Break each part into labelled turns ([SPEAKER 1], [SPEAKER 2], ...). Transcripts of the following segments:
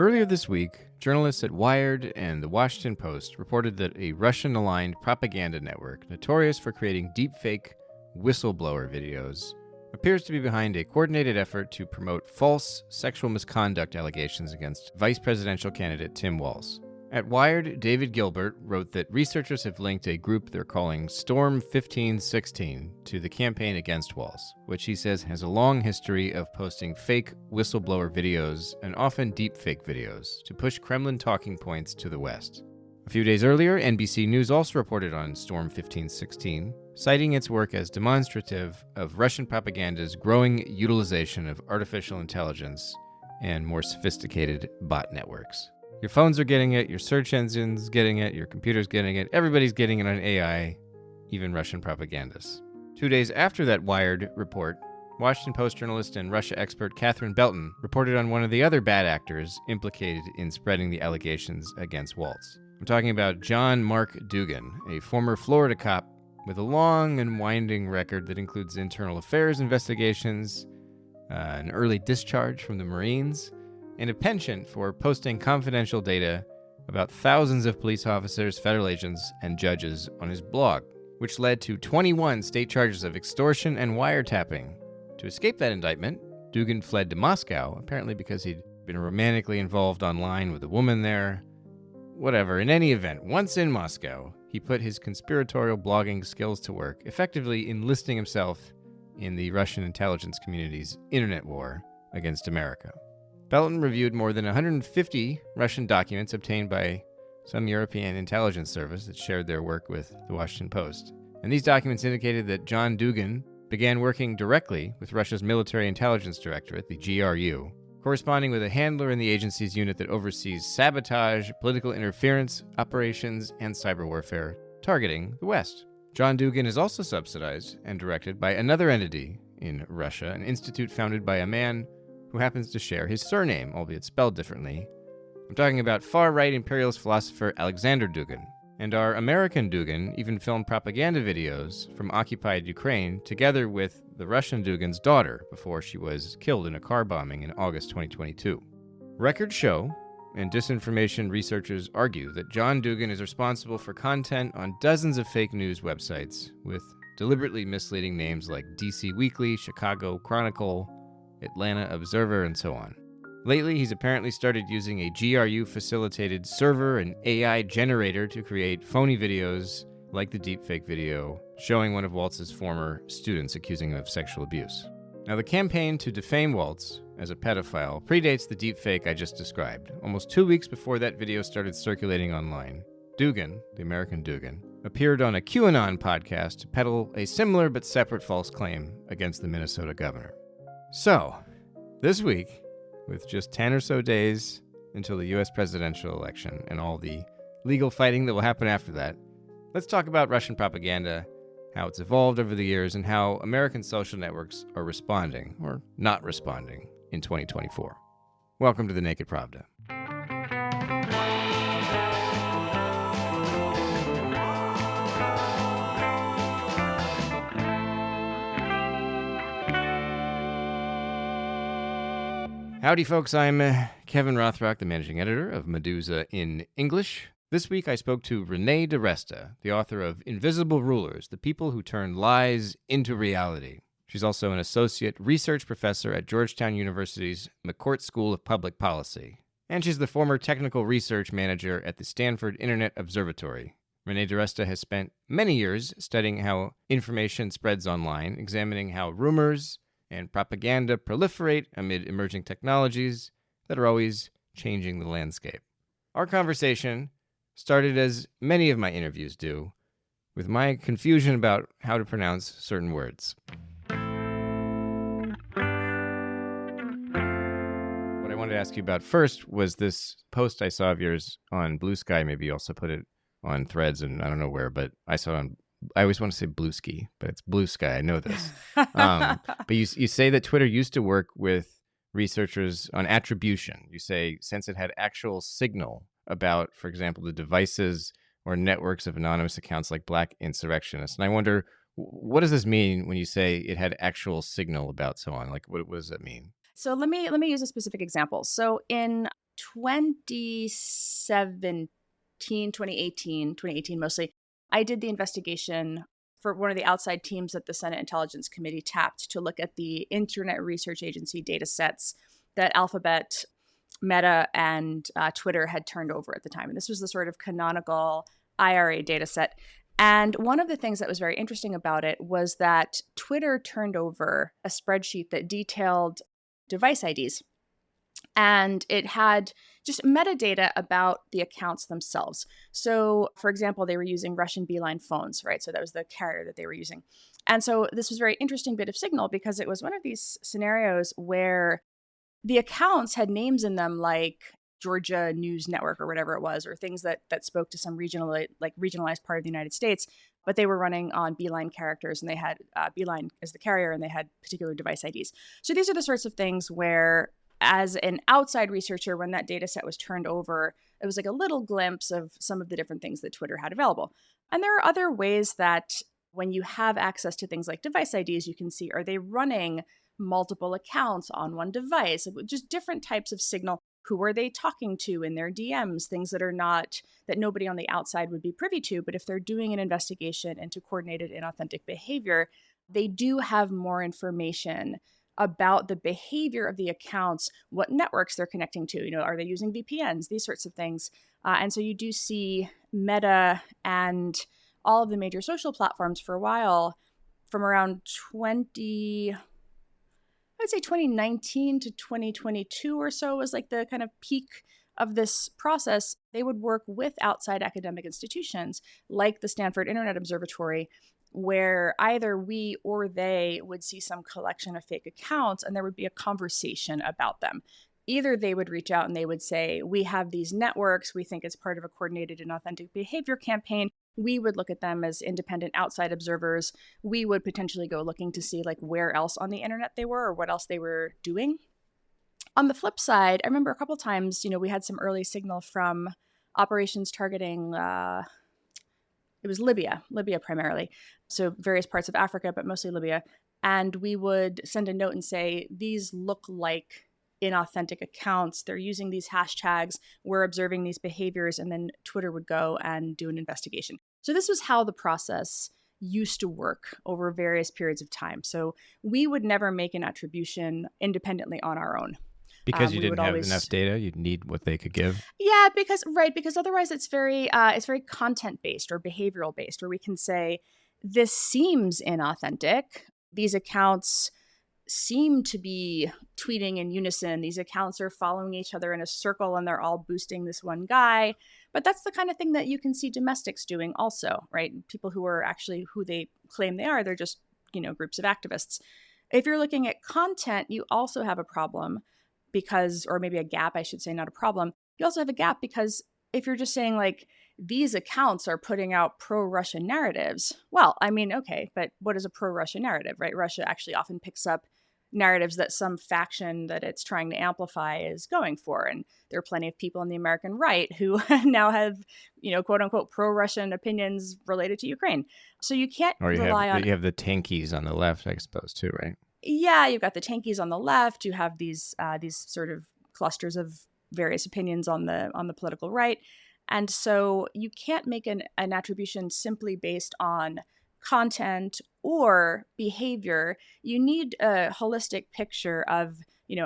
[SPEAKER 1] Earlier this week, journalists at Wired and The Washington Post reported that a Russian-aligned propaganda network, notorious for creating deepfake whistleblower videos, appears to be behind a coordinated effort to promote false sexual misconduct allegations against vice presidential candidate Tim Walz. At Wired, David Gilbert wrote that researchers have linked a group they're calling Storm 1516 to the campaign against Walz, which he says has a long history of posting fake whistleblower videos and often deepfake videos to push Kremlin talking points to the West. A few days earlier, NBC News also reported on Storm 1516, citing its work as demonstrative of Russian propaganda's growing utilization of artificial intelligence and more sophisticated bot networks. Your phones are getting it, your search engine's getting it, your computer's getting it, everybody's getting it on AI, even Russian propagandists. 2 days after that Wired report, Washington Post journalist and Russia expert Catherine Belton reported on one of the other bad actors implicated in spreading the allegations against Walz. I'm talking about John Mark Dougan, a former Florida cop with a long and winding record that includes internal affairs investigations, an early discharge from the Marines, and a penchant for posting confidential data about thousands of police officers, federal agents, and judges on his blog, which led to 21 state charges of extortion and wiretapping. To escape that indictment, Dougan fled to Moscow, apparently because he'd been romantically involved online with a woman there. Whatever, in any event, once in Moscow, he put his conspiratorial blogging skills to work, effectively enlisting himself in the Russian intelligence community's internet war against America. Belton reviewed more than 150 Russian documents obtained by some European intelligence service that shared their work with the Washington Post. And these documents indicated that John Dougan began working directly with Russia's military intelligence directorate, the GRU, corresponding with a handler in the agency's unit that oversees sabotage, political interference, operations, and cyber warfare targeting the West. John Dougan is also subsidized and directed by another entity in Russia, an institute founded by a man who happens to share his surname, albeit spelled differently. I'm talking about far-right imperialist philosopher Alexander Dougan. And our American Dougan even filmed propaganda videos from occupied Ukraine together with the Russian Dougan's daughter before she was killed in a car bombing in August 2022. Records show, and disinformation researchers argue, that John Dougan is responsible for content on dozens of fake news websites with deliberately misleading names like DC Weekly, Chicago Chronicle, Atlanta Observer, and so on. Lately, he's apparently started using a GRU-facilitated server and AI generator to create phony videos like the deepfake video showing one of Walz's former students accusing him of sexual abuse. Now, the campaign to defame Walz as a pedophile predates the deepfake I just described. Almost 2 weeks before that video started circulating online, Dougan, the American Dougan, appeared on a QAnon podcast to peddle a similar but separate false claim against the Minnesota governor. So, this week, with just 10 or so days until the U.S. presidential election and all the legal fighting that will happen after that, let's talk about Russian propaganda, how it's evolved over the years, and how American social networks are responding, or not responding, in 2024. Welcome to the Naked Pravda. Howdy, folks. I'm Kevin Rothrock, the managing editor of Medusa in English. This week, I spoke to Renee Desta, the author of Invisible Rulers, The People Who Turn Lies into Reality. She's also an associate research professor at Georgetown University's McCourt School of Public Policy. And she's the former technical research manager at the Stanford Internet Observatory. Renee Desta has spent many years studying how information spreads online, examining how rumors and propaganda proliferate amid emerging technologies that are always changing the landscape. Our conversation started, as many of my interviews do, with my confusion about how to pronounce certain words. What I wanted to ask you about first was this post I saw of yours on Blue Sky. Maybe you also put it on Threads, and I don't know where, but I saw it on, I always want to say Blue Ski, but it's Blue Sky. I know this. But you say that Twitter used to work with researchers on attribution. You say since it had actual signal about, for example, the devices or networks of anonymous accounts like Black insurrectionists. And I wonder, what does this mean when you say it had actual signal about so on? Like, what does that mean?
[SPEAKER 2] So let me use a specific example. So in 2018 mostly, I did the investigation for one of the outside teams that the Senate Intelligence Committee tapped to look at the Internet Research Agency data sets that Alphabet, Meta, and Twitter had turned over at the time. And this was the sort of canonical IRA data set. And one of the things that was very interesting about it was that Twitter turned over a spreadsheet that detailed device IDs. And it had just metadata about the accounts themselves. So, for example, they were using Russian Beeline phones, right? So that was the carrier that they were using. And so this was a very interesting bit of signal because it was one of these scenarios where the accounts had names in them like Georgia News Network or whatever it was, or things that spoke to some regionalized part of the United States, but they were running on Beeline characters, and they had Beeline as the carrier, and they had particular device IDs. So these are the sorts of things where, as an outside researcher, when that data set was turned over, it was like a little glimpse of some of the different things that Twitter had available. And there are other ways that when you have access to things like device IDs, you can see, are they running multiple accounts on one device? Just different types of signal. Who are they talking to in their DMs? Things that are not, that nobody on the outside would be privy to. But if they're doing an investigation into coordinated inauthentic behavior, they do have more information about the behavior of the accounts, what networks they're connecting to. You know, are they using VPNs? These sorts of things. And so you do see Meta and all of the major social platforms for a while, from around 2019 to 2022 or so was like the kind of peak of this process. They would work with outside academic institutions like the Stanford Internet Observatory, where either we or they would see some collection of fake accounts and there would be a conversation about them. Either they would reach out and they would say, we have these networks, we think it's part of a coordinated and authentic behavior campaign. We would look at them as independent outside observers. We would potentially go looking to see like where else on the internet they were or what else they were doing. On the flip side, I remember a couple times, we had some early signal from operations targeting, it was Libya primarily. So various parts of Africa, but mostly Libya. And we would send a note and say, these look like inauthentic accounts. They're using these hashtags. We're observing these behaviors. And then Twitter would go and do an investigation. So this was how the process used to work over various periods of time. So we would never make an attribution independently on our own.
[SPEAKER 1] Because you didn't have enough data, you'd need what they could give.
[SPEAKER 2] Yeah, because otherwise it's very content based or behavioral based, where we can say this seems inauthentic. These accounts seem to be tweeting in unison. These accounts are following each other in a circle and they're all boosting this one guy. But that's the kind of thing that you can see domestics doing also, right? People who are actually who they claim they are, they're just, groups of activists. If you're looking at content, you also have a problem because, or maybe a gap, I should say, not a problem. You also have a gap because if you're just saying like, these accounts are putting out pro-Russian narratives, well, I mean, okay, but what is a pro-Russian narrative, right? Russia actually often picks up narratives that some faction that it's trying to amplify is going for. And there are plenty of people on the American right who now have, quote unquote, pro-Russian opinions related to Ukraine. So you can't rely on...
[SPEAKER 1] You have the tankies on the left, I suppose, too, right?
[SPEAKER 2] Yeah, you've got the tankies on the left. You have these sort of clusters of various opinions on the political right. And so you can't make an attribution simply based on content or behavior. You need a holistic picture of,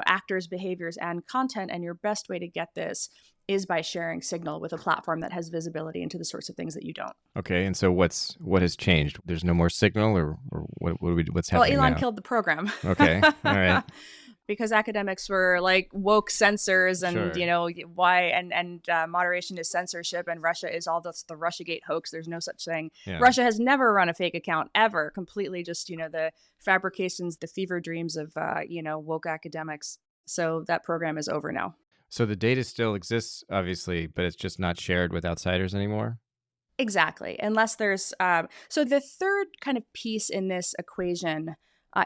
[SPEAKER 2] actors' behaviors and content. And your best way to get this is by sharing signal with a platform that has visibility into the sorts of things that you don't.
[SPEAKER 1] Okay, and so what has changed? There's no more signal, or what's happening now?
[SPEAKER 2] Well, Elon killed the program.
[SPEAKER 1] Okay, all right.
[SPEAKER 2] Because academics were like woke censors and,
[SPEAKER 1] Sure.
[SPEAKER 2] why and moderation is censorship and Russia is all the Russiagate hoax. There's no such thing.
[SPEAKER 1] Yeah.
[SPEAKER 2] Russia has never run a fake account ever. Completely just, the fabrications, the fever dreams of, woke academics. So that program is over now.
[SPEAKER 1] So the data still exists, obviously, but it's just not shared with outsiders anymore?
[SPEAKER 2] Exactly. Unless there's... so the third kind of piece in this equation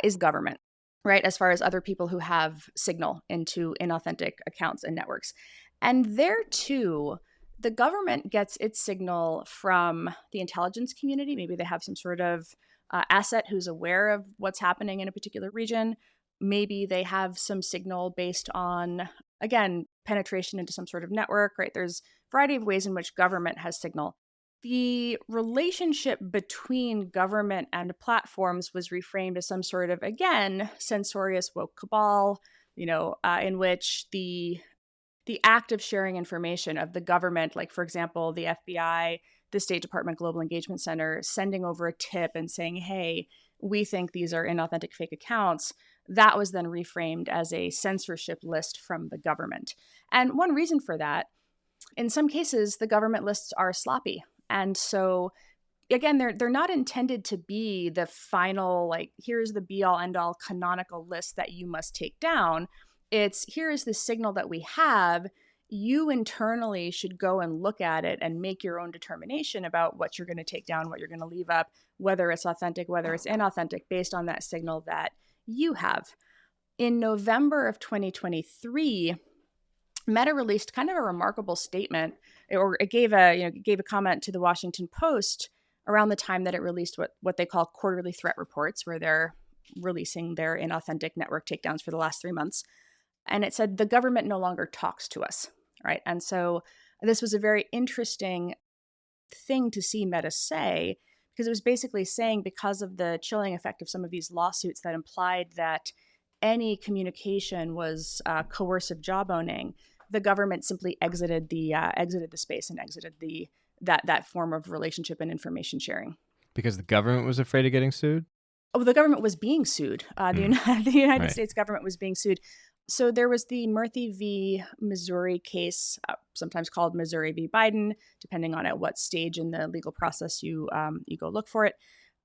[SPEAKER 2] is government. Right, as far as other people who have signal into inauthentic accounts and networks. And there too, the government gets its signal from the intelligence community. Maybe they have some sort of asset who's aware of what's happening in a particular region. Maybe they have some signal based on, again, penetration into some sort of network, right? There's a variety of ways in which government has signal. The relationship between government and platforms was reframed as some sort of, again, censorious woke cabal, in which the act of sharing information of the government, like, for example, the FBI, the State Department Global Engagement Center, sending over a tip and saying, hey, we think these are inauthentic fake accounts, that was then reframed as a censorship list from the government. And one reason for that, in some cases, the government lists are sloppy. And so, again, they're not intended to be the final, like, here's the be-all, end-all canonical list that you must take down. It's, here is the signal that we have. You internally should go and look at it and make your own determination about what you're going to take down, what you're going to leave up, whether it's authentic, whether it's inauthentic, based on that signal that you have. In November of 2023, Meta released kind of a remarkable statement, or it gave a comment to the Washington Post around the time that it released what they call quarterly threat reports, where they're releasing their inauthentic network takedowns for the last 3 months. And it said, the government no longer talks to us, right? And so this was a very interesting thing to see Meta say, because it was basically saying, because of the chilling effect of some of these lawsuits that implied that any communication was coercive job owning, the government simply exited the space and exited that form of relationship and information sharing.
[SPEAKER 1] Because the government was afraid of getting sued?
[SPEAKER 2] Oh, the government was being sued. The United
[SPEAKER 1] Right.
[SPEAKER 2] States government was being sued. So there was the Murthy v. Missouri case, sometimes called Missouri v. Biden, depending on at what stage in the legal process you go look for it.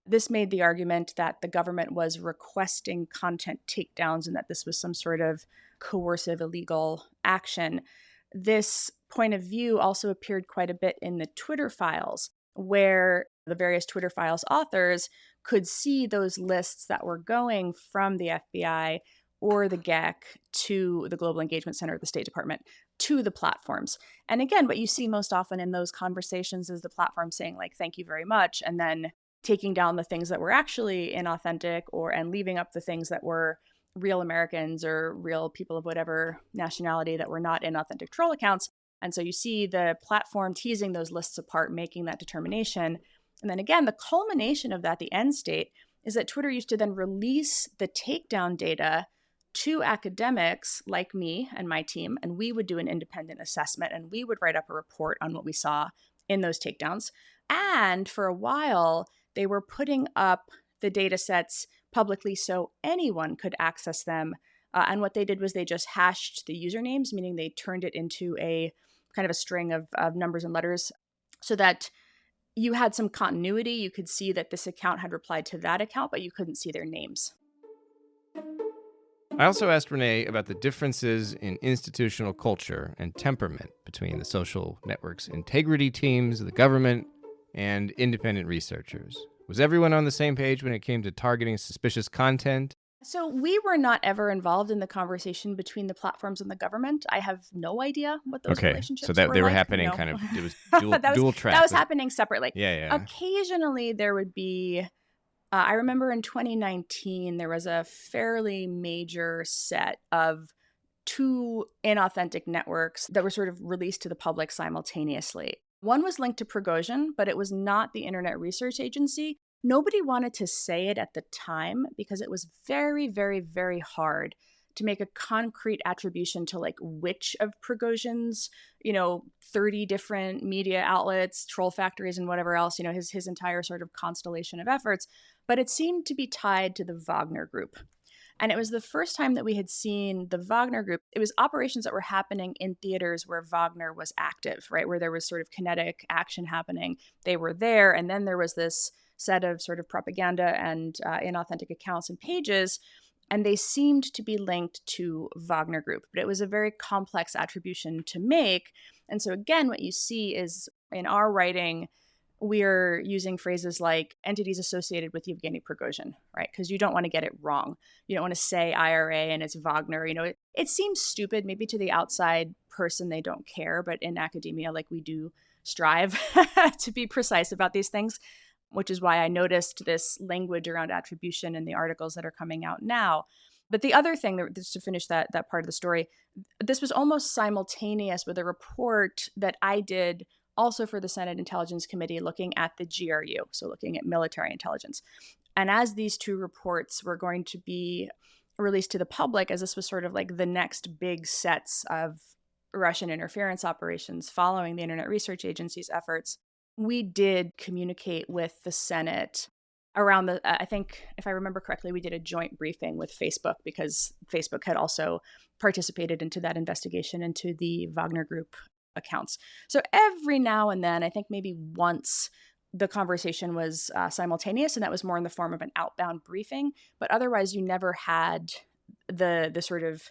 [SPEAKER 2] This made the argument that the government was requesting content takedowns and that this was some sort of coercive illegal action. This point of view also appeared quite a bit in the Twitter files, where the various Twitter files authors could see those lists that were going from the FBI or the GEC to the Global Engagement Center of the State Department to the platforms. And again, what you see most often in those conversations is the platform saying, like, thank you very much, and then taking down the things that were actually inauthentic and leaving up the things that were real Americans or real people of whatever nationality that were not inauthentic troll accounts. And so you see the platform teasing those lists apart, making that determination. And then again, the culmination of that, the end state, is that Twitter used to then release the takedown data to academics like me and my team, and we would do an independent assessment and we would write up a report on what we saw in those takedowns. And for a while, they were putting up the data sets publicly so anyone could access them. And what they did was they just hashed the usernames, meaning they turned it into a kind of a string of numbers and letters so that you had some continuity. You could see that this account had replied to that account, but you couldn't see their names.
[SPEAKER 1] I also asked Renee about the differences in institutional culture and temperament between the social network's integrity teams, the government, and independent researchers. Was everyone on the same page when it came to targeting suspicious content?
[SPEAKER 2] So we were not ever involved in the conversation between the platforms and the government. I have no idea what those relationships were.
[SPEAKER 1] So that they were
[SPEAKER 2] like.
[SPEAKER 1] happening
[SPEAKER 2] No.
[SPEAKER 1] kind of, it was dual track.
[SPEAKER 2] That was happening separately.
[SPEAKER 1] Yeah.
[SPEAKER 2] Occasionally there would be, I remember in 2019, there was a fairly major set of 2 inauthentic networks that were sort of released to the public simultaneously. One was linked to Prigozhin, but it was not the Internet Research Agency. Nobody wanted to say it at the time because it was very, very, very hard to make a concrete attribution to like which of Prigozhin's, 30 different media outlets, troll factories, and whatever else, his entire sort of constellation of efforts. But it seemed to be tied to the Wagner Group. And it was the first time that we had seen the Wagner Group. It was operations that were happening in theaters where Wagner was active, right? Where there was sort of kinetic action happening. They were there. And then there was this set of sort of propaganda and inauthentic accounts and pages. And they seemed to be linked to Wagner Group. But it was a very complex attribution to make. And so again, what you see is in our writing, we're using phrases like entities associated with Yevgeny Prigozhin, right? Because you don't want to get it wrong. You don't want to say IRA and it's Wagner. It seems stupid. Maybe to the outside person, they don't care. But in academia, like, we do strive to be precise about these things, which is why I noticed this language around attribution in the articles that are coming out now. But the other thing, just to finish that part of the story, this was almost simultaneous with a report that I did also for the Senate Intelligence Committee looking at the GRU, so looking at military intelligence. And as these two reports were going to be released to the public, as this was sort of like the next big sets of Russian interference operations following the Internet Research Agency's efforts, we did communicate with the Senate around I think, if I remember correctly, we did a joint briefing with Facebook because Facebook had also participated into that investigation into the Wagner Group accounts. So every now and then, I think maybe once, the conversation was simultaneous, and that was more in the form of an outbound briefing. But otherwise, you never had the sort of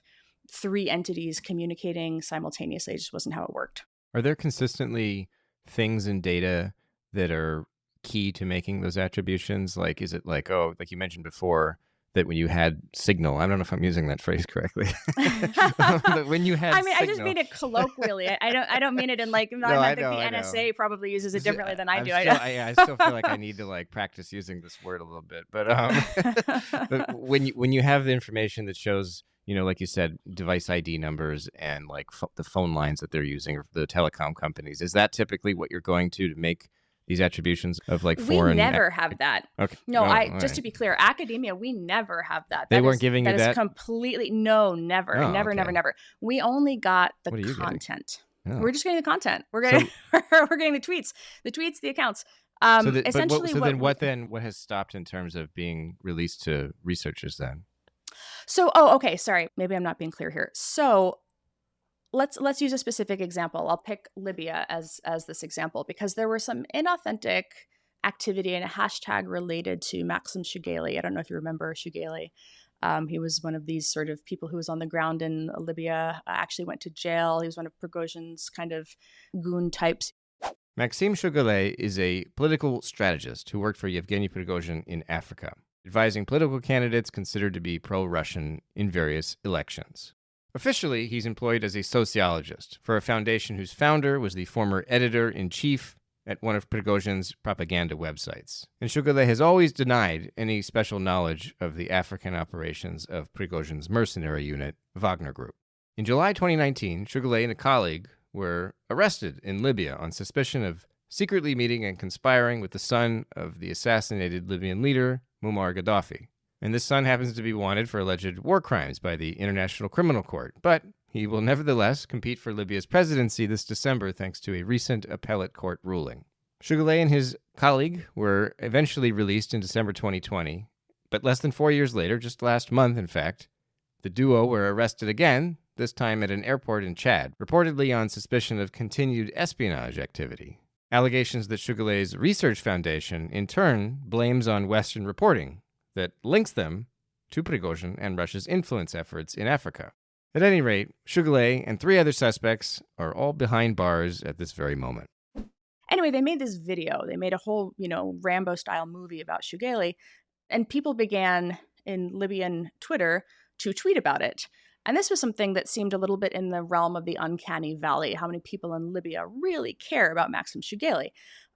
[SPEAKER 2] three entities communicating simultaneously. It just wasn't how it worked.
[SPEAKER 1] Are there consistently things in data that are key to making those attributions? Like, is it like, oh, like you mentioned before, that when you had signal, I don't know if I'm using that phrase correctly. When you had signal.
[SPEAKER 2] I just mean it colloquially. I don't mean it in like,
[SPEAKER 1] No, I
[SPEAKER 2] the
[SPEAKER 1] know.
[SPEAKER 2] NSA probably uses it differently than I do.
[SPEAKER 1] I still feel like I need to like practice using this word a little bit. But, but when you have the information that shows, you know, like you said, device ID numbers and like the phone lines that they're using, or the telecom companies, is that typically what you're going to make these attributions of like foreign?
[SPEAKER 2] We never have that.
[SPEAKER 1] Okay.
[SPEAKER 2] No,
[SPEAKER 1] Oh,
[SPEAKER 2] just to be clear, academia, we never have that.
[SPEAKER 1] They weren't giving you that?
[SPEAKER 2] Is completely, no, never,
[SPEAKER 1] Oh,
[SPEAKER 2] never,
[SPEAKER 1] okay.
[SPEAKER 2] never. We only got the
[SPEAKER 1] What are you
[SPEAKER 2] content.
[SPEAKER 1] Oh.
[SPEAKER 2] We're just getting the content. We're getting we're getting the tweets, the accounts. Essentially,
[SPEAKER 1] what has stopped in terms of being released to researchers then?
[SPEAKER 2] So, okay, sorry, maybe I'm not being clear here. So, let's use a specific example. I'll pick Libya as this example because there were some inauthentic activity and a hashtag related to Maxim Shugal. I don't know if you remember Shugal. He was one of these sort of people who was on the ground in Libya, actually went to jail. He was one of Prigozhin's kind of goon types.
[SPEAKER 1] Maxim Shugal is a political strategist who worked for Yevgeny Prigozhin in Africa, advising political candidates considered to be pro-Russian in various elections. Officially, he's employed as a sociologist for a foundation whose founder was the former editor-in-chief at one of Prigozhin's propaganda websites. And Shugal has always denied any special knowledge of the African operations of Prigozhin's mercenary unit, Wagner Group. In July 2019, Shugal and a colleague were arrested in Libya on suspicion of secretly meeting and conspiring with the son of the assassinated Libyan leader, Muammar Gaddafi. And this son happens to be wanted for alleged war crimes by the International Criminal Court, but he will nevertheless compete for Libya's presidency this December thanks to a recent appellate court ruling. Shugal and his colleague were eventually released in December 2020, but less than 4 years later, just last month in fact, the duo were arrested again, this time at an airport in Chad, reportedly on suspicion of continued espionage activity. Allegations that Shugal's research foundation, in turn, blames on Western reporting that links them to Prigozhin and Russia's influence efforts in Africa. At any rate, Shugal and 3 other suspects are all behind bars at this very moment.
[SPEAKER 2] Anyway, they made this video. They made a whole, Rambo Style movie about Shugal, and people began in Libyan Twitter to tweet about it. And this was something that seemed a little bit in the realm of the uncanny valley, how many people in Libya really care about Maxim Shugal.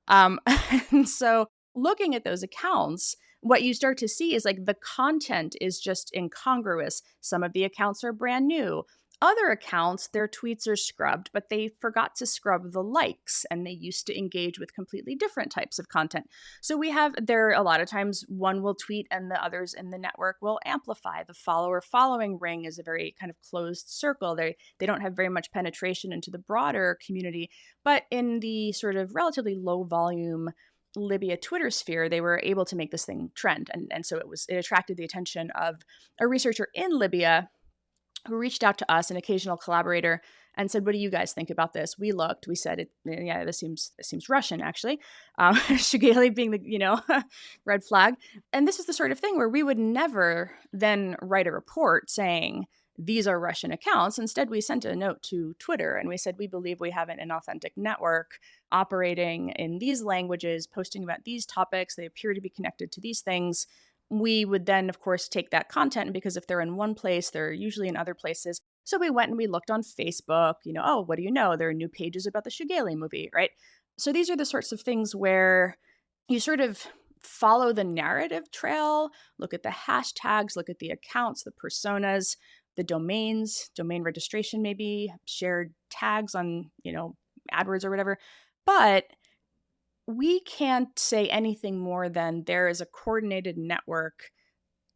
[SPEAKER 2] And so looking at those accounts, what you start to see is like the content is just incongruous. Some of the accounts are brand new. Other accounts, their tweets are scrubbed, but they forgot to scrub the likes, and they used to engage with completely different types of content. So there a lot of times one will tweet and the others in the network will amplify. The follower-following ring is a very kind of closed circle. They don't have very much penetration into the broader community, but in the sort of relatively low volume Libya Twitter sphere, they were able to make this thing trend. And so it attracted the attention of a researcher in Libya who reached out to us, an occasional collaborator, and said, "What do you guys think about this?" We looked, we said, this seems Russian, actually. Shugal being the, red flag. And this is the sort of thing where we would never then write a report saying, these are Russian accounts. Instead, we sent a note to Twitter and we said, we believe we have an inauthentic network operating in these languages, posting about these topics. They appear to be connected to these things. We would then, of course, take that content, because if they're in one place, they're usually in other places. So we went and we looked on Facebook, oh, what do you know? There are new pages about the Shugal movie, right? So these are the sorts of things where you sort of follow the narrative trail, look at the hashtags, look at the accounts, the personas, the domains, domain registration, maybe shared tags on, AdWords or whatever. But we can't say anything more than there is a coordinated network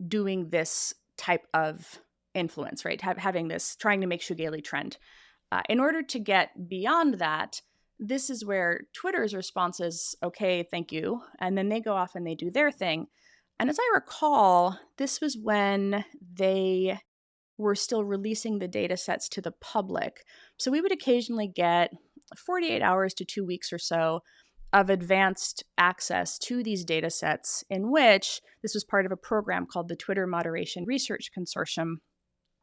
[SPEAKER 2] doing this type of influence, right? Having this, trying to make Shugali trend. In order to get beyond that, this is where Twitter's response is, okay, thank you. And then they go off and they do their thing. And as I recall, this was when they were still releasing the data sets to the public. So we would occasionally get 48 hours to 2 weeks or so of advanced access to these data sets, in which this was part of a program called the Twitter Moderation Research Consortium,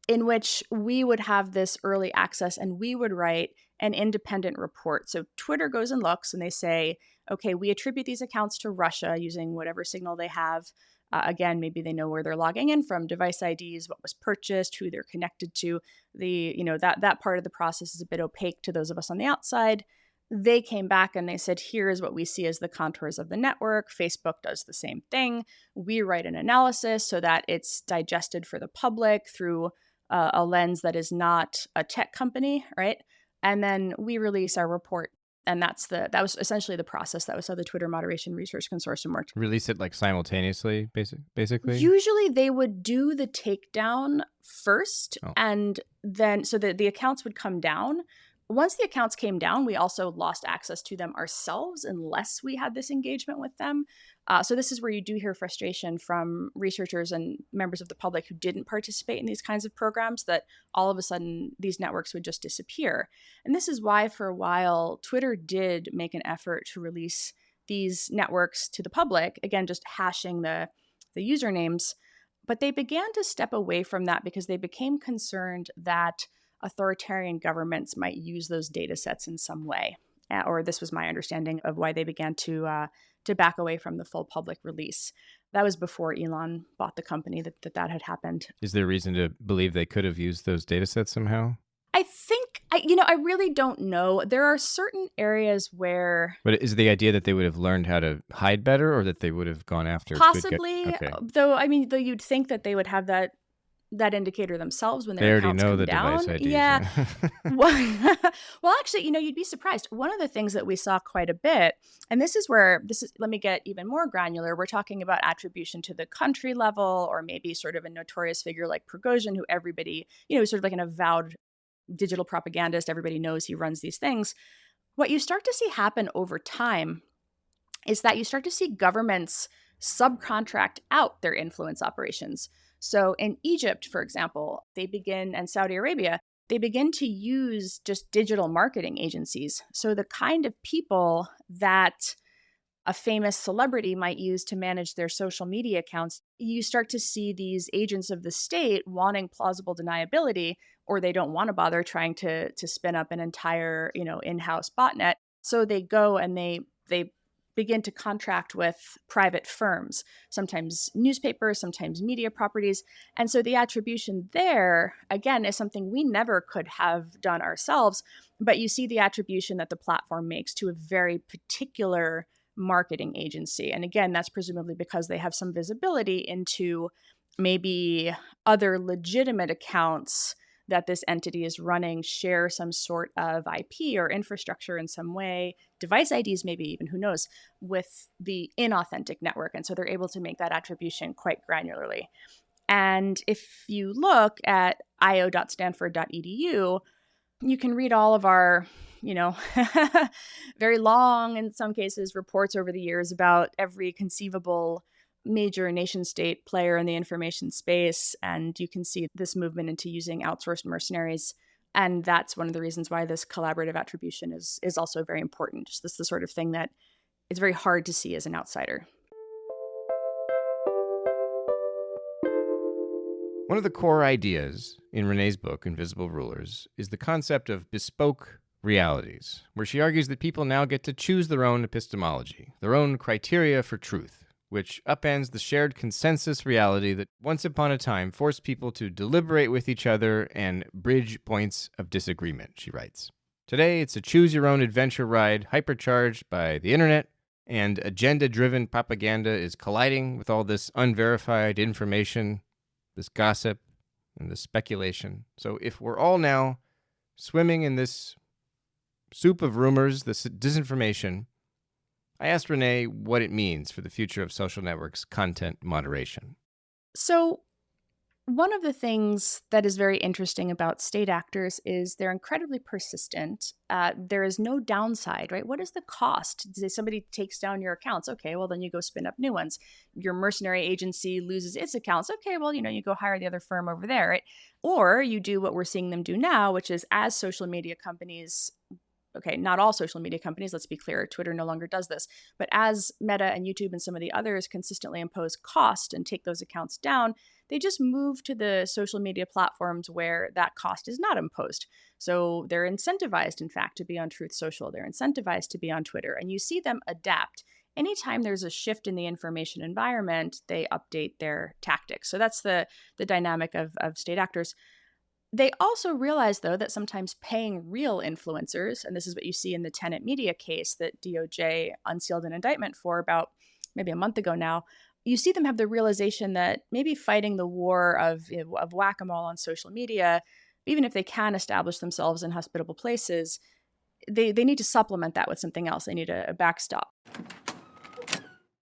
[SPEAKER 2] in which we would have this early access and we would write an independent report. So Twitter goes and looks and they say, okay, we attribute these accounts to Russia using whatever signal they have. Again, maybe they know where they're logging in from, device IDs, what was purchased, who they're connected to. That part of the process is a bit opaque to those of us on the outside. They came back and they said, here's what we see as the contours of the network. Facebook does the same thing. We write an analysis so that it's digested for the public through a lens that is not a tech company, right? And then we release our report. And that was essentially the process. That was how the Twitter Moderation Research Consortium worked.
[SPEAKER 1] Release it like simultaneously, basically?
[SPEAKER 2] Usually they would do the takedown first, and then so that the accounts would come down. Once the accounts came down, we also lost access to them ourselves unless we had this engagement with them. So this is where you do hear frustration from researchers and members of the public who didn't participate in these kinds of programs, that all of a sudden these networks would just disappear. And this is why for a while, Twitter did make an effort to release these networks to the public, again, just hashing the usernames. But they began to step away from that because they became concerned that authoritarian governments might use those data sets in some way. Or this was my understanding of why they began to back away from the full public release. That was before Elon bought the company that had happened.
[SPEAKER 1] Is there reason to believe they could have used those data sets somehow?
[SPEAKER 2] I think, I really don't know. There are certain areas where...
[SPEAKER 1] But is the idea that they would have learned how to hide better, or that they would have gone after...
[SPEAKER 2] Possibly, though you'd think that they would have that indicator themselves when their accounts come down. They already know the device IDs.
[SPEAKER 1] Yeah.
[SPEAKER 2] Well, actually, you'd be surprised. One of the things that we saw quite a bit, and let me get even more granular. We're talking about attribution to the country level, or maybe sort of a notorious figure like Prigozhin, who everybody, is sort of like an avowed digital propagandist. Everybody knows he runs these things. What you start to see happen over time is that you start to see governments subcontract out their influence operations. So in Egypt, for example, and Saudi Arabia, they begin to use just digital marketing agencies. So the kind of people that a famous celebrity might use to manage their social media accounts, you start to see these agents of the state wanting plausible deniability, or they don't want to bother trying to spin up an entire, in-house botnet. So they go and they begin to contract with private firms, sometimes newspapers, sometimes media properties. And so the attribution there, again, is something we never could have done ourselves, but you see the attribution that the platform makes to a very particular marketing agency. And again, that's presumably because they have some visibility into maybe other legitimate accounts that this entity is running share some sort of IP or infrastructure in some way, device IDs maybe even, who knows, with the inauthentic network. And so they're able to make that attribution quite granularly. And if you look at io.stanford.edu, you can read all of our, very long, in some cases, reports over the years about every conceivable major nation state player in the information space. And you can see this movement into using outsourced mercenaries. And that's one of the reasons why this collaborative attribution is also very important. Just this is the sort of thing that it's very hard to see as an outsider.
[SPEAKER 1] One of the core ideas in Renee's book, Invisible Rulers, is the concept of bespoke realities, where she argues that people now get to choose their own epistemology, their own criteria for truth, which upends the shared consensus reality that once upon a time forced people to deliberate with each other and bridge points of disagreement, she writes. Today, it's a choose-your-own-adventure ride hypercharged by the internet And agenda-driven propaganda is colliding with all this unverified information, this gossip, and this speculation. So if we're all now swimming in this soup of rumors, this disinformation, I asked Renee what it means for the future of social networks' content moderation.
[SPEAKER 2] So one of the things that is very interesting about state actors is they're incredibly persistent. There is no downside, right? What is the cost? Say somebody takes down your accounts. Okay, well, then you go spin up new ones. Your mercenary agency loses its accounts. Okay, well, you go hire the other firm over there, right? Or you do what we're seeing them do now, which is as social media companies, okay, not all social media companies, let's be clear, Twitter no longer does this, but as Meta and YouTube and some of the others consistently impose cost and take those accounts down, they just move to the social media platforms where that cost is not imposed. So they're incentivized, in fact, to be on Truth Social. They're incentivized to be on Twitter. And you see them adapt. Anytime there's a shift in the information environment, they update their tactics. So that's the dynamic of state actors. They also realize, though, that sometimes paying real influencers, and this is what you see in the Tenant Media case that DOJ unsealed an indictment for about maybe a month ago now, you see them have the realization that maybe fighting the war of whack-a-mole on social media, even if they can establish themselves in hospitable places, they need to supplement that with something else. They need a backstop.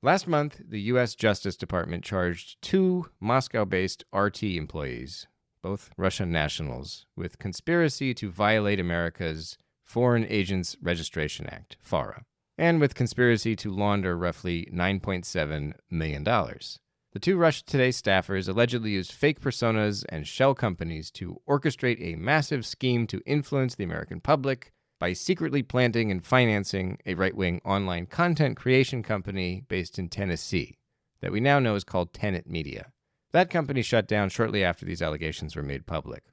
[SPEAKER 1] Last month, the U.S. Justice Department charged 2 Moscow-based RT employees, both Russian nationals, with conspiracy to violate America's Foreign Agents Registration Act, FARA, and with conspiracy to launder roughly $9.7 million. The 2 Russia Today staffers allegedly used fake personas and shell companies to orchestrate a massive scheme to influence the American public by secretly planting and financing a right-wing online content creation company based in Tennessee that we now know is called Tenant Media. That company shut down shortly after these allegations were made public.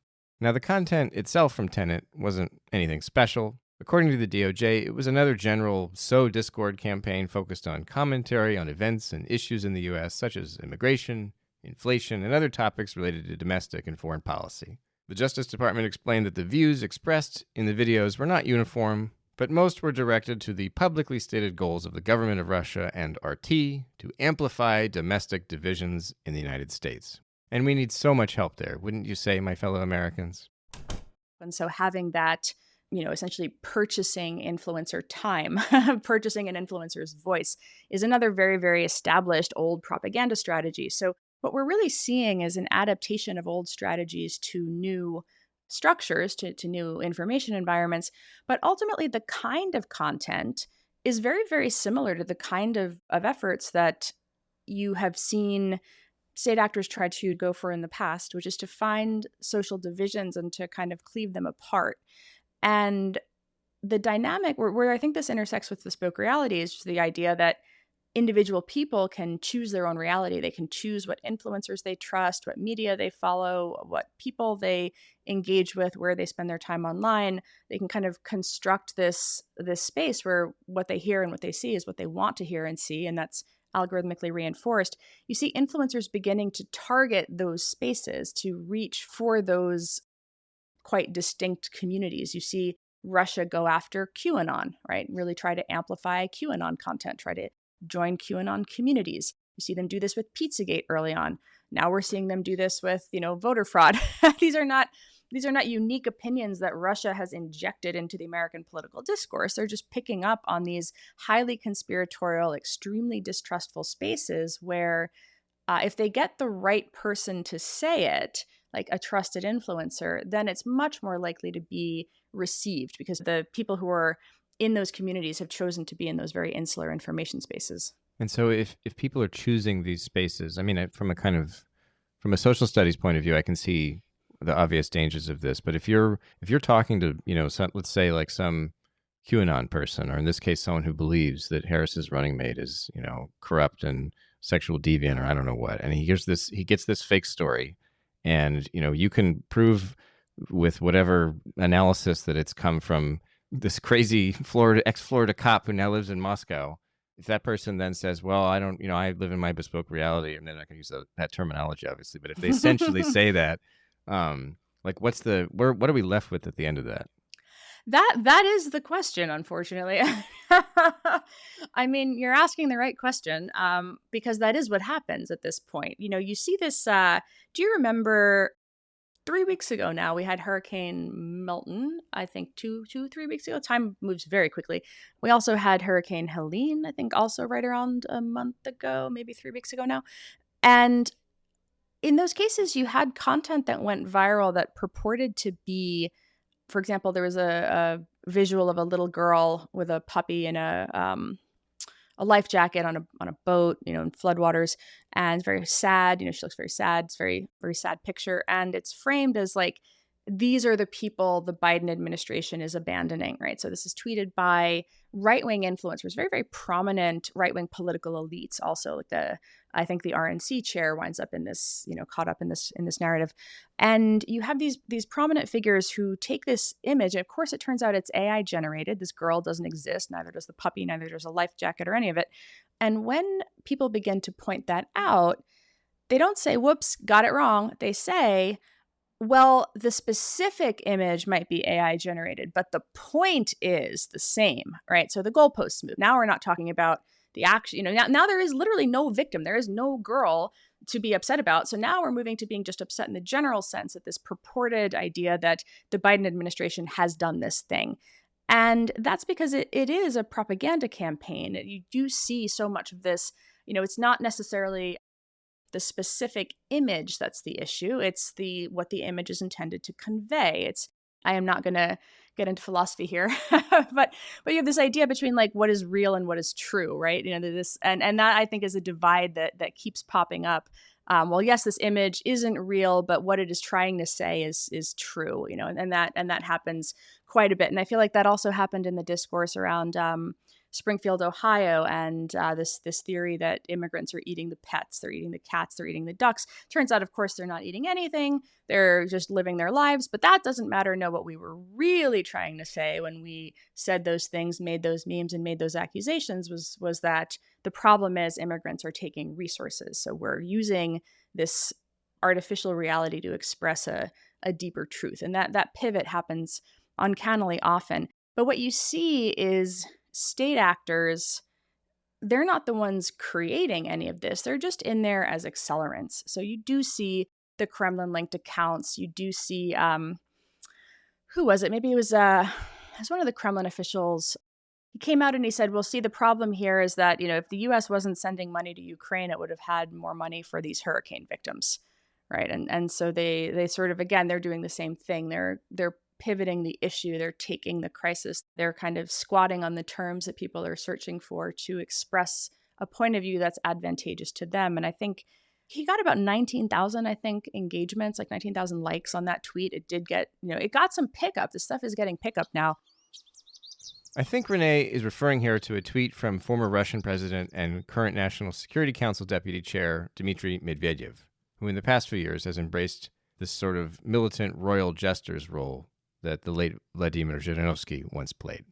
[SPEAKER 1] Now, the content itself from Tenant wasn't anything special. According to the DOJ, it was another general sow discord campaign focused on commentary on events and issues in the U.S., such as immigration, inflation, and other topics related to domestic and foreign policy. The Justice Department explained that the views expressed in the videos were not uniform, but most were directed to the publicly stated goals of the government of Russia and RT to amplify domestic divisions in the United States. And we need so much help there, wouldn't you say, my fellow Americans?
[SPEAKER 2] And so having that, essentially purchasing influencer time, purchasing an influencer's voice is another very, very established old propaganda strategy. So what we're really seeing is an adaptation of old strategies to new structures, to new information environments. But ultimately, the kind of content is very, very similar to the kind of efforts that you have seen state actors try to go for in the past, which is to find social divisions and to kind of cleave them apart. And the dynamic where I think this intersects with Bespoke Reality is just the idea that individual people can choose their own reality. They can choose what influencers they trust, what media they follow, what people they engage with, where they spend their time online. They can kind of construct this space where what they hear and what they see is what they want to hear and see, and that's algorithmically reinforced. You see influencers beginning to target those spaces to reach for those quite distinct communities. You see Russia go after QAnon, right? Really try to amplify QAnon content, try to join QAnon communities. You see them do this with Pizzagate early on. Now we're seeing them do this with, voter fraud. These are not unique opinions that Russia has injected into the American political discourse. They're just picking up on these highly conspiratorial, extremely distrustful spaces where if they get the right person to say it, like a trusted influencer, then it's much more likely to be received because the people who are in those communities have chosen to be in those very insular information spaces.
[SPEAKER 1] And so if people are choosing these spaces, I mean, from a social studies point of view, I can see the obvious dangers of this. But if you're talking to, let's say like some QAnon person, or in this case, someone who believes that Harris's running mate is, corrupt and sexual deviant, or I don't know what, and he gets this fake story, and, you can prove with whatever analysis that it's come from this crazy ex-Florida cop who now lives in Moscow. If that person then says, well, I don't, I live in my bespoke reality, and then I can use that terminology, obviously, but if they essentially say that, like what are we left with at the end of that?
[SPEAKER 2] That is the question, unfortunately. I mean, you're asking the right question, because that is what happens at this point. You know, you see this. Do you remember 3 weeks ago now, we had Hurricane Milton, I think 3 weeks ago. Time moves very quickly. We also had Hurricane Helene, I think also right around a month ago, maybe 3 weeks ago now. And in those cases, you had content that went viral that purported to be, for example, there was a visual of a little girl with a puppy in a life jacket on a boat, you know, in floodwaters, and it's very sad. You know, she looks very sad. It's very very sad picture, and it's framed as like these are the people the Biden administration is abandoning, right? So this is tweeted by right wing influencers, very very prominent right wing political elites. Also, like I think the RNC chair winds up in this, you know, caught up in this narrative, and you have these prominent figures who take this image. And of course, it turns out it's AI generated. This girl doesn't exist. Neither does the puppy. Neither does a life jacket or any of it. And when people begin to point that out, they don't say, "Whoops, got it wrong." They say, well, the specific image might be AI generated, but the point is the same, right? So the goalposts move. Now we're not talking about the action, you know, now there is literally no victim. There is no girl to be upset about. So now we're moving to being just upset in the general sense at this purported idea that the Biden administration has done this thing. And that's because it is a propaganda campaign. You do see so much of this, you know, it's not necessarily the specific image that's the issue. It's the what the image is intended to convey. It's I am not going to get into philosophy here, but you have this idea between like what is real and what is true, right? You know, this and that I think is a divide that keeps popping up. Well, yes, this image isn't real, but what it is trying to say is true, you know, and that happens quite a bit. And I feel like that also happened in the discourse around Springfield, Ohio, and this theory that immigrants are eating the pets, they're eating the cats, they're eating the ducks. Turns out, of course, they're not eating anything. They're just living their lives. But that doesn't matter. No, what we were really trying to say when we said those things, made those memes, and made those accusations was that the problem is immigrants are taking resources. So we're using this artificial reality to express a deeper truth, and that pivot happens uncannily often. But what you see is state actors, they're not the ones creating any of this. They're just in there as accelerants. So you do see the Kremlin linked accounts. You do see, who was it? Maybe it was one of the Kremlin officials. He came out and he said, well, see, the problem here is that, you know, if the US wasn't sending money to Ukraine, it would have had more money for these hurricane victims. Right. And so they sort of, again, they're doing the same thing. They're pivoting the issue. They're taking the crisis. They're kind of squatting on the terms that people are searching for to express a point of view that's advantageous to them. And I think he got about 19,000, I think, engagements, like 19,000 likes on that tweet. It did get, you know, it got some pickup. This stuff is getting pickup now.
[SPEAKER 1] I think Renee is referring here to a tweet from former Russian president and current National Security Council Deputy Chair Dimitri Medvedev, who in the past few years has embraced this sort of militant royal jester's role that the late Vladimir Zhirinovsky once played.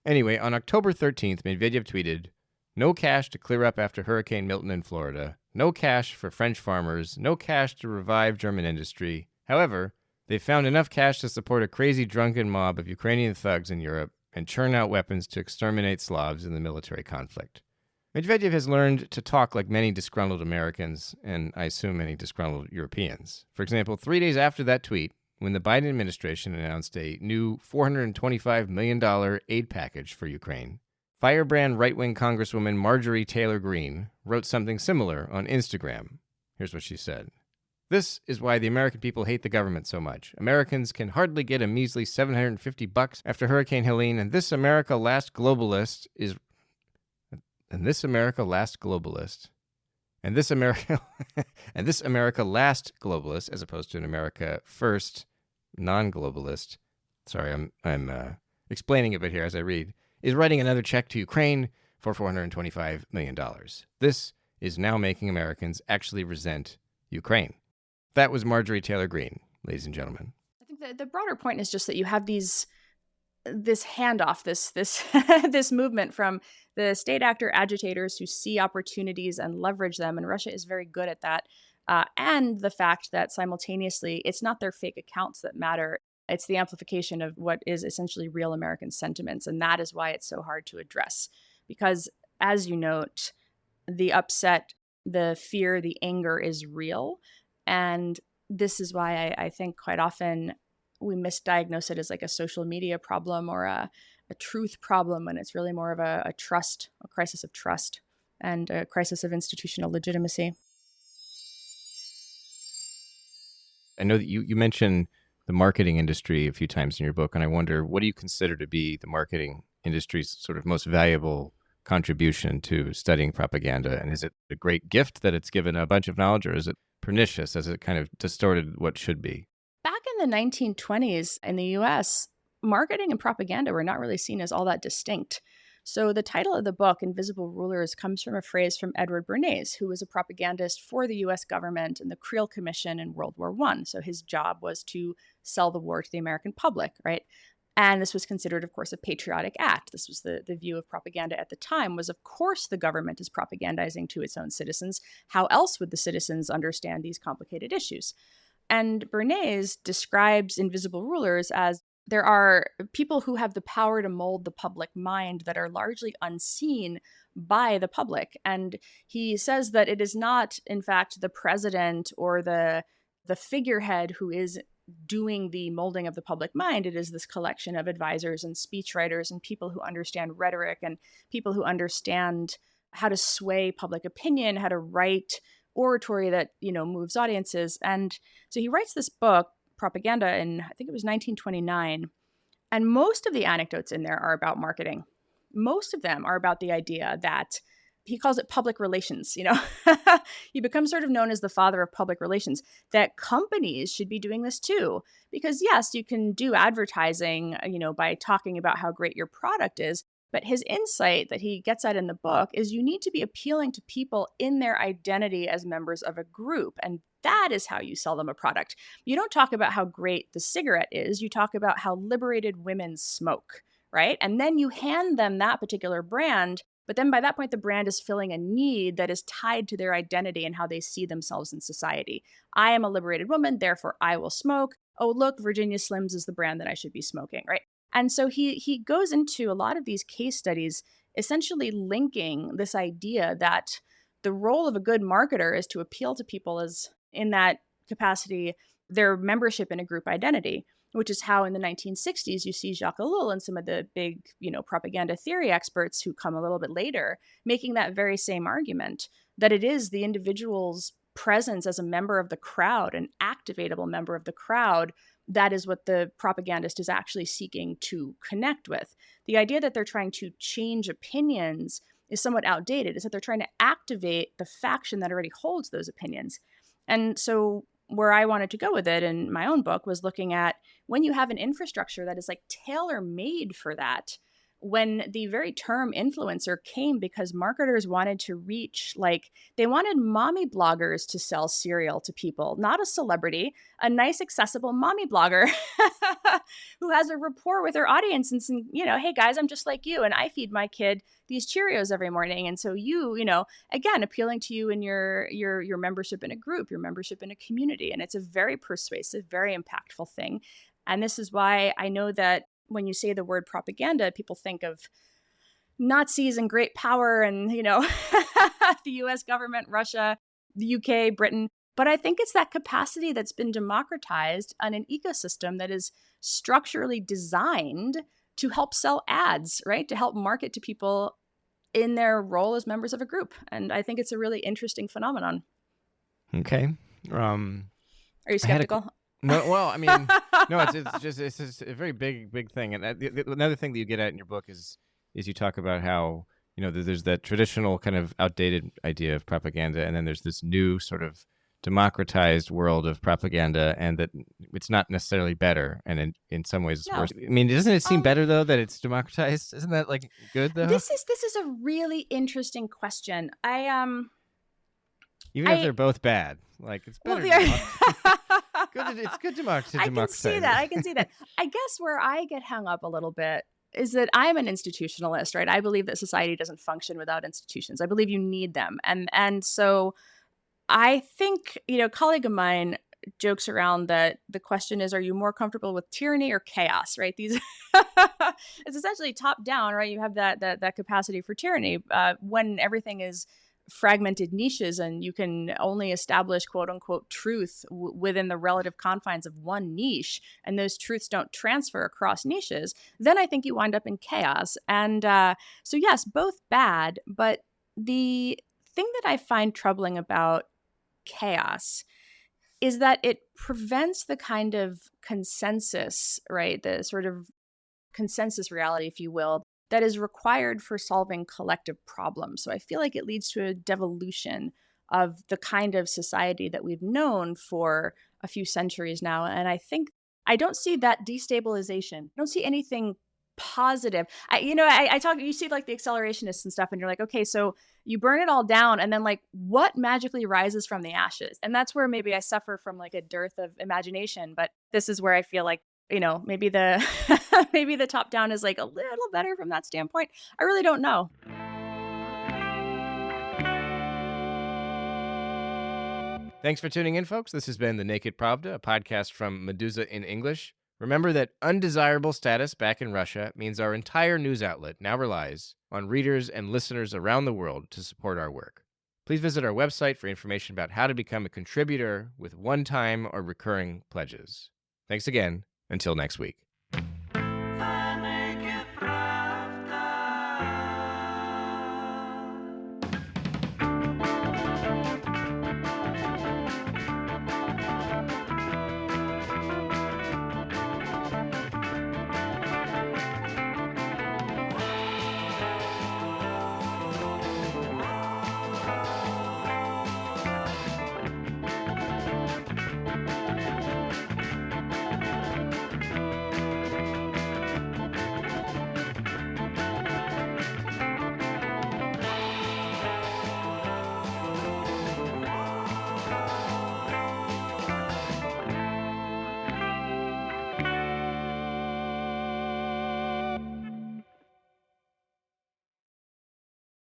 [SPEAKER 1] Anyway, on October 13th, Medvedev tweeted, "No cash to clear up after Hurricane Milton in Florida. No cash for French farmers. No cash to revive German industry. However, they found enough cash to support a crazy drunken mob of Ukrainian thugs in Europe and churn out weapons to exterminate Slavs in the military conflict." Medvedev has learned to talk like many disgruntled Americans, and I assume many disgruntled Europeans. For example, 3 days after that tweet, when the Biden administration announced a new $425 million aid package for Ukraine, firebrand right-wing Congresswoman Marjorie Taylor Greene wrote something similar on Instagram. Here's what she said. "This is why the American people hate the government so much. Americans can hardly get a measly $750 after Hurricane Helene, and this America last globalist, and this America last globalist, as opposed to an America first non-globalist. Sorry, I'm explaining a bit here as I read. Is writing another check to Ukraine for $425 million. This is now making Americans actually resent Ukraine." That was Marjorie Taylor Greene, ladies and gentlemen.
[SPEAKER 2] I think the broader point is just that you have this handoff, this this movement from the state actor agitators who see opportunities and leverage them, and Russia is very good at that. And the fact that simultaneously, it's not their fake accounts that matter. It's the amplification of what is essentially real American sentiments. And that is why it's so hard to address. Because as you note, the upset, the fear, the anger is real. And this is why I think quite often we misdiagnose it as like a social media problem or a truth problem when it's really more of a crisis of trust and a crisis of institutional legitimacy.
[SPEAKER 1] I know that you mentioned the marketing industry a few times in your book, and I wonder, what do you consider to be the marketing industry's sort of most valuable contribution to studying propaganda? And is it a great gift that it's given a bunch of knowledge, or is it pernicious as it kind of distorted what should be?
[SPEAKER 2] Back in the 1920s in the US, marketing and propaganda were not really seen as all that distinct. So the title of the book, Invisible Rulers, comes from a phrase from Edward Bernays, who was a propagandist for the US government and the Creel Commission in World War I. So his job was to sell the war to the American public, right? And this was considered, of course, a patriotic act. This was the view of propaganda at the time, was, of course, the government is propagandizing to its own citizens. How else would the citizens understand these complicated issues? And Bernays describes invisible rulers as there are people who have the power to mold the public mind that are largely unseen by the public. And he says that it is not, in fact, the president or the figurehead who is doing the molding of the public mind. It is this collection of advisors and speechwriters and people who understand rhetoric and people who understand how to sway public opinion, how to write oratory that, moves audiences. And so he writes this book, Propaganda, in, I think it was 1929. And most of the anecdotes in there are about marketing. Most of them are about the idea that he calls it public relations. He becomes sort of known as the father of public relations, that companies should be doing this too. Because yes, you can do advertising, by talking about how great your product is. But his insight that he gets at in the book is you need to be appealing to people in their identity as members of a group. And that is how you sell them a product. You don't talk about how great the cigarette is. You talk about how liberated women smoke, right? And then you hand them that particular brand. But then by that point, the brand is filling a need that is tied to their identity and how they see themselves in society. I am a liberated woman, therefore I will smoke. Oh, look, Virginia Slims is the brand that I should be smoking, right? And so he goes into a lot of these case studies, essentially linking this idea that the role of a good marketer is to appeal to people as, in that capacity, their membership in a group identity, which is how in the 1960s you see Jacques Ellul and some of the big, propaganda theory experts who come a little bit later making that very same argument, that it is the individual's presence as a member of the crowd, an activatable member of the crowd, that is what the propagandist is actually seeking to connect with. The idea that they're trying to change opinions is somewhat outdated, is that they're trying to activate the faction that already holds those opinions. And so where I wanted to go with it in my own book was looking at when you have an infrastructure that is like tailor-made for that, when the very term influencer came because marketers wanted to reach, they wanted mommy bloggers to sell cereal to people, not a celebrity, a nice, accessible mommy blogger who has a rapport with her audience and, hey guys, I'm just like you and I feed my kid these Cheerios every morning. And so again, appealing to you and your membership in a group, your membership in a community. And it's a very persuasive, very impactful thing. And this is why I know that when you say the word propaganda, people think of Nazis and great power and, the US government, Russia, the UK, Britain. But I think it's that capacity that's been democratized on an ecosystem that is structurally designed to help sell ads, right? To help market to people in their role as members of a group. And I think it's a really interesting phenomenon.
[SPEAKER 1] Okay.
[SPEAKER 2] Are you skeptical?
[SPEAKER 1] No, well, I mean, no, it's just a very big thing. And another thing that you get at in your book is you talk about how, there's that traditional kind of outdated idea of propaganda, and then there's this new sort of democratized world of propaganda, and that it's not necessarily better, and in some ways it's worse. I mean, doesn't it seem better though that it's democratized? Isn't that good though?
[SPEAKER 2] This is a really interesting question.
[SPEAKER 1] Even if they're both bad, it's better. It's good democracy.
[SPEAKER 2] I can see that. I guess where I get hung up a little bit is that I'm an institutionalist, right? I believe that society doesn't function without institutions. I believe you need them. And so I think, a colleague of mine jokes around that the question is, are you more comfortable with tyranny or chaos, right? These it's essentially top down, right? You have that capacity for tyranny when everything is fragmented niches and you can only establish quote unquote truth within the relative confines of one niche, and those truths don't transfer across niches, then I think you wind up in chaos. And so yes, both bad, but the thing that I find troubling about chaos is that it prevents the kind of consensus, right? The sort of consensus reality, if you will, that is required for solving collective problems. So I feel like it leads to a devolution of the kind of society that we've known for a few centuries now. And I think I don't see that destabilization. I don't see anything positive. I talk, you see like the accelerationists and stuff, and you're like, okay, so you burn it all down, and then like what magically rises from the ashes? And that's where maybe I suffer from like a dearth of imagination. But this is where I feel like, maybe the maybe the top down is like a little better from that standpoint. I really don't know.
[SPEAKER 1] Thanks for tuning in, folks. This has been The Naked Pravda, a podcast from Meduza in English. Remember that undesirable status back in Russia means our entire news outlet now relies on readers and listeners around the world to support our work. Please visit our website for information about how to become a contributor with one-time or recurring pledges. Thanks again. Until next week.